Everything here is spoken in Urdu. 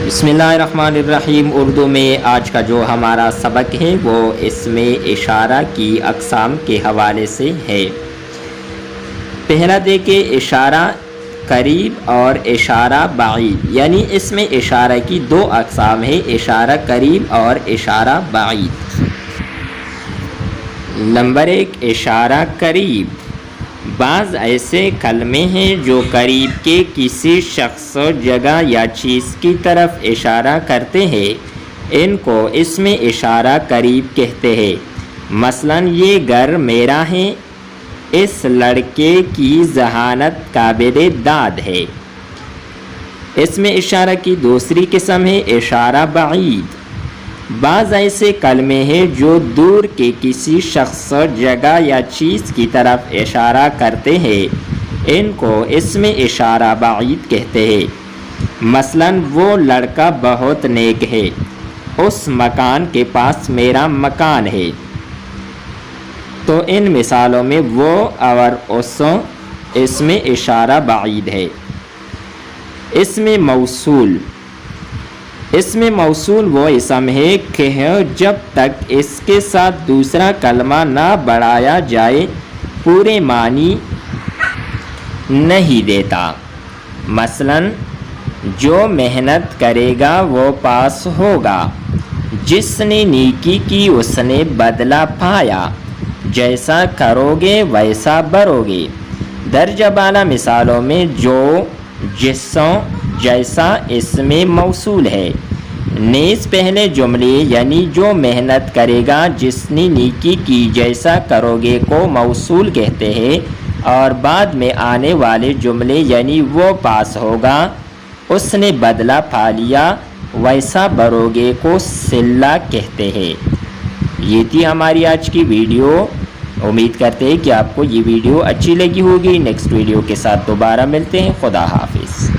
بسم اللہ الرحمن الرحیم۔ اردو میں آج کا جو ہمارا سبق ہے وہ اسم اشارہ کی اقسام کے حوالے سے ہے۔ پہلا دیکھیں، اشارہ قریب اور اشارہ بعید، یعنی اسم اشارہ کی دو اقسام ہیں، اشارہ قریب اور اشارہ بعید۔ نمبر 1، اشارہ قریب۔ بعض ایسے کلمے ہیں جو قریب کے کسی شخص، جگہ یا چیز کی طرف اشارہ کرتے ہیں، ان کو اسم اشارہ قریب کہتے ہیں۔ مثلا یہ گھر میرا ہے، اس لڑکے کی ذہانت قابل داد ہے۔ اسم اشارہ کی دوسری قسم ہے اشارہ بعید۔ بعض ایسے کلمے ہیں جو دور کے کسی شخص، جگہ یا چیز کی طرف اشارہ کرتے ہیں، ان کو اسم اشارہ بعید کہتے ہیں۔ مثلا وہ لڑکا بہت نیک ہے، اس مکان کے پاس میرا مکان ہے۔ تو ان مثالوں میں وہ اور اس اسم اشارہ بعید ہے۔ اسم موصول۔ اسم موصول وہ اسم ہے کہ جب تک اس کے ساتھ دوسرا کلمہ نہ بڑھایا جائے پورے معنی نہیں دیتا۔ مثلا جو محنت کرے گا وہ پاس ہوگا، جس نے نیکی کی اس نے بدلہ پایا، جیسا کرو گے ویسا بھرو گے۔ درجہ بالا مثالوں میں جو، جسوں، جیسا اسم موصول ہے۔ نیز پہلے جملے یعنی جو محنت کرے گا، جس نے نیکی کی، جیسا کرو گے کو موصول کہتے ہیں، اور بعد میں آنے والے جملے یعنی وہ پاس ہوگا، اس نے بدلہ پا لیا، ویسا بھرو گے کو صلہ کہتے ہیں۔ یہ تھی ہماری آج کی ویڈیو۔ امید کرتے ہیں کہ آپ کو یہ ویڈیو اچھی لگی ہوگی۔ نیکسٹ ویڈیو کے ساتھ دوبارہ ملتے ہیں۔ خدا حافظ۔